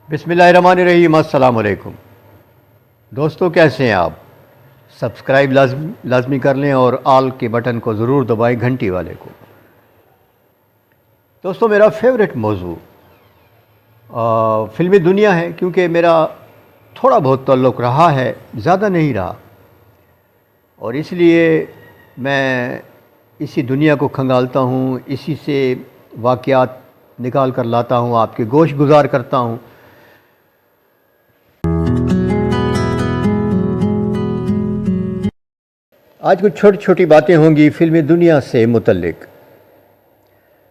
बिस्मिल्लाहिर्रहमानिर्रहीम। अस्सलाम वालेकुम दोस्तों, कैसे हैं आप? सब्सक्राइब लाजमी कर लें और आल के बटन को ज़रूर दबाएं, घंटी वाले को। दोस्तों, मेरा फेवरेट मौजू फ़िल्मी दुनिया है, क्योंकि मेरा थोड़ा बहुत ताल्लुक़ रहा है, ज़्यादा नहीं रहा, और इसलिए मैं इसी दुनिया को खंगालता हूँ, इसी से वाक़यात निकाल कर लाता हूँ, आपके गोश गुजार करता हूँ। आज कुछ छोटी छोटी बातें होंगी फ़िल्मी दुनिया से मुतल्लिक।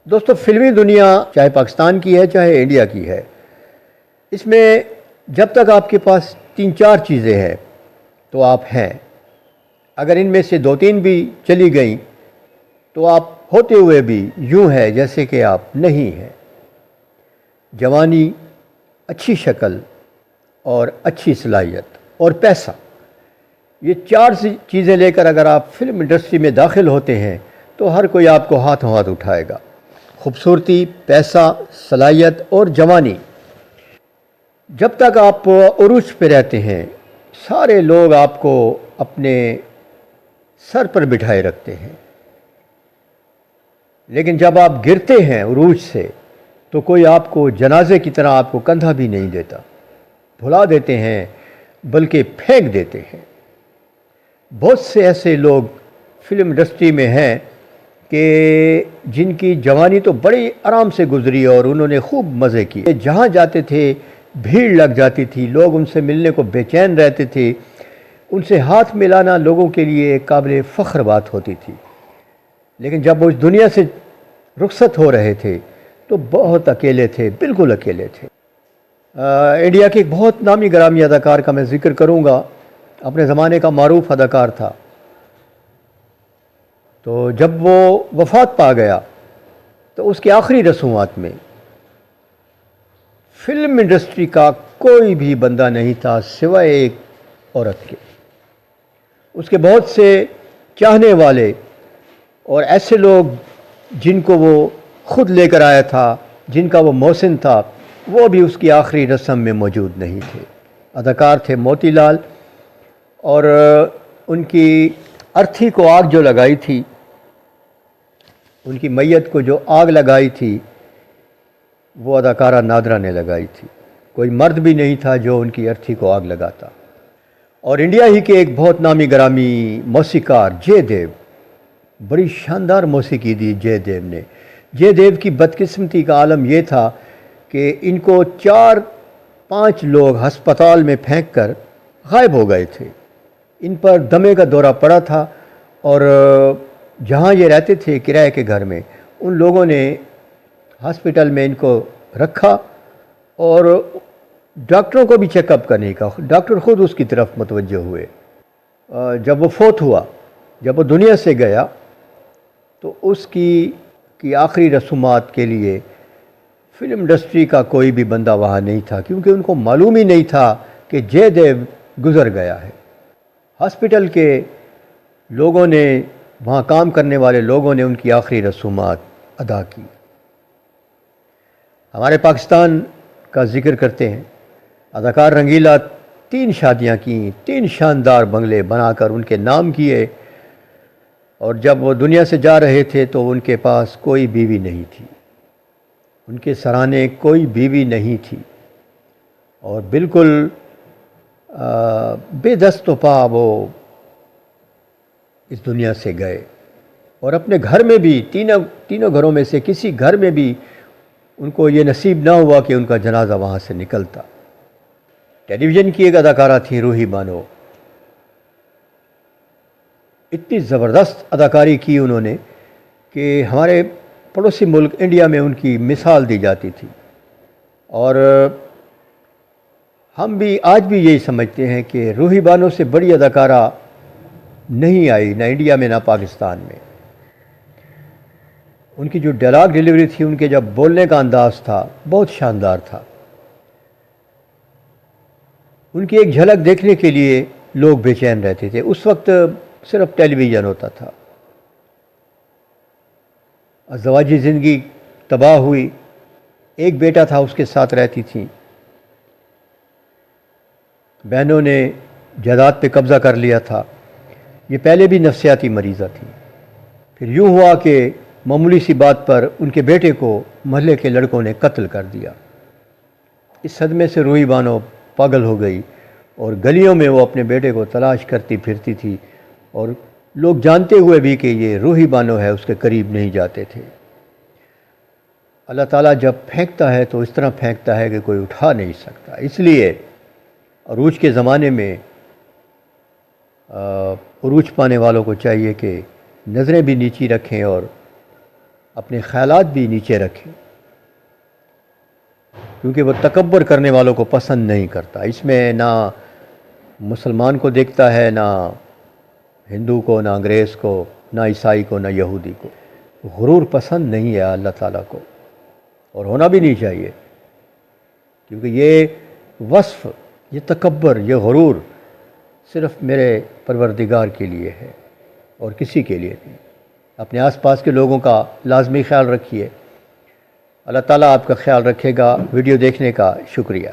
दोस्तों, फ़िल्मी दुनिया चाहे पाकिस्तान की है चाहे इंडिया की है, इसमें जब तक आपके पास 3-4 चीज़ें हैं तो आप हैं। अगर इनमें से 2-3 भी चली गई तो आप होते हुए भी यूँ है जैसे कि आप नहीं हैं। जवानी, अच्छी शक्ल और अच्छी सलाहियत और पैसा, ये 4 चीज़ें लेकर अगर आप फिल्म इंडस्ट्री में दाखिल होते हैं तो हर कोई आपको हाथों हाथ उठाएगा। खूबसूरती, पैसा, सलाहियत और जवानी, जब तक आप उरूज पे रहते हैं सारे लोग आपको अपने सर पर बिठाए रखते हैं, लेकिन जब आप गिरते हैं उरूज से तो कोई आपको जनाजे की तरह आपको कंधा भी नहीं देता, भुला देते हैं, बल्कि फेंक देते हैं। बहुत से ऐसे लोग फिल्म इंडस्ट्री में हैं कि जिनकी जवानी तो बड़ी आराम से गुजरी और उन्होंने खूब मज़े किए। जहाँ जाते थे भीड़ लग जाती थी, लोग उनसे मिलने को बेचैन रहते थे, उनसे हाथ मिलाना लोगों के लिए काबिल फ़ख्र बात होती थी। लेकिन जब वो इस दुनिया से रुखसत हो रहे थे तो बहुत अकेले थे, बिल्कुल अकेले थे। इंडिया के एक बहुत नामी ग्रामी अदाकार का मैं ज़िक्र करूँगा, अपने ज़माने का मारूफ अदाकार था। तो जब वो वफ़ात पा गया तो उसकी आखिरी रसूमात में फ़िल्म इंडस्ट्री का कोई भी बंदा नहीं था सिवाय एक औरत के। उसके बहुत से चाहने वाले और ऐसे लोग जिनको वो ख़ुद लेकर आया था, जिनका वो मोहसिन था, वो भी उसकी आखिरी रस्म में मौजूद नहीं थे। अदाकार थे मोतीलाल, और उनकी अर्थी को आग जो लगाई थी, उनकी मैयत को जो आग लगाई थी, वो अदाकारा नादरा ने लगाई थी। कोई मर्द भी नहीं था जो उनकी अर्थी को आग लगाता। और इंडिया ही के एक बहुत नामी ग्रामी मौसीकार जयदेव, बड़ी शानदार मौसीकी दी जयदेव ने। जयदेव की बदकिस्मती का आलम यह था कि इनको 4-5 लोग हस्पताल में फेंक कर गायब हो गए थे। इन पर दमे का दौरा पड़ा था, और जहाँ ये रहते थे किराए के घर में, उन लोगों ने हॉस्पिटल में इनको रखा और डॉक्टरों को भी चेकअप करने का, डॉक्टर ख़ुद उसकी तरफ मुतवज्जो हुए। जब वो फोत हुआ, जब वो दुनिया से गया, तो उसकी आखिरी रसूमात के लिए फ़िल्म इंडस्ट्री का कोई भी बंदा वहाँ नहीं था, क्योंकि उनको मालूम ही नहीं था कि जयदेव गुज़र गया है। हॉस्पिटल के लोगों ने, वहाँ काम करने वाले लोगों ने उनकी आखिरी रसूमात अदा की। हमारे पाकिस्तान का ज़िक्र करते हैं, अदाकार रंगीला 3 शादियाँ की, 3 शानदार बंगले बनाकर उनके नाम किए, और जब वो दुनिया से जा रहे थे तो उनके पास कोई बीवी नहीं थी, उनके सराहने कोई बीवी नहीं थी, और बिल्कुल बेदस्तोपा वो इस दुनिया से गए। और अपने घर में भी, तीनों घरों में से किसी घर में भी उनको ये नसीब ना हुआ कि उनका जनाजा वहाँ से निकलता। टेलीविज़न की एक अदाकारा थी रूही बानो, इतनी ज़बरदस्त अदाकारी की उन्होंने कि हमारे पड़ोसी मुल्क इंडिया में उनकी मिसाल दी जाती थी। और हम भी आज भी यही समझते हैं कि रूही बानो से बड़ी अदाकारा नहीं आई, ना इंडिया में ना पाकिस्तान में। उनकी जो डायलॉग डिलीवरी थी, उनके जब बोलने का अंदाज़ था, बहुत शानदार था। उनकी एक झलक देखने के लिए लोग बेचैन रहते थे। उस वक्त सिर्फ टेलीविज़न होता था, अज़वाजी ज़िंदगी तबाह हुई। एक बेटा था, उसके साथ रहती थी, بہنوں نے جائیداد پہ قبضہ کر لیا تھا۔ یہ پہلے بھی نفسیاتی مریضہ تھی۔ پھر یوں ہوا کہ معمولی سی بات پر ان کے بیٹے کو محلے کے لڑکوں نے قتل کر دیا۔ اس صدمے سے روحی بانو پاگل ہو گئی اور گلیوں میں وہ اپنے بیٹے کو تلاش کرتی پھرتی تھی، اور لوگ جانتے ہوئے بھی کہ یہ روحی بانو ہے اس کے قریب نہیں جاتے تھے۔ اللہ تعالیٰ جب پھینکتا ہے تو اس طرح پھینکتا ہے کہ کوئی اٹھا نہیں سکتا۔ اس لیے عروج کے زمانے میں عروج پانے والوں کو چاہیے کہ نظریں بھی نیچی رکھیں اور اپنے خیالات بھی نیچے رکھیں، کیونکہ وہ تکبر کرنے والوں کو پسند نہیں کرتا۔ اس میں نہ مسلمان کو دیکھتا ہے، نہ ہندو کو، نہ انگریز کو، نہ عیسائی کو، نہ یہودی کو۔ غرور پسند نہیں ہے اللہ تعالیٰ کو، اور ہونا بھی نہیں چاہیے، کیونکہ یہ وصف، یہ تکبر، یہ غرور صرف میرے پروردگار کے لیے ہے اور کسی کے لیے نہیں۔ اپنے آس پاس کے لوگوں کا لازمی خیال رکھیے۔ اللہ تعالیٰ آپ کا خیال رکھے گا۔ ویڈیو دیکھنے کا شکریہ۔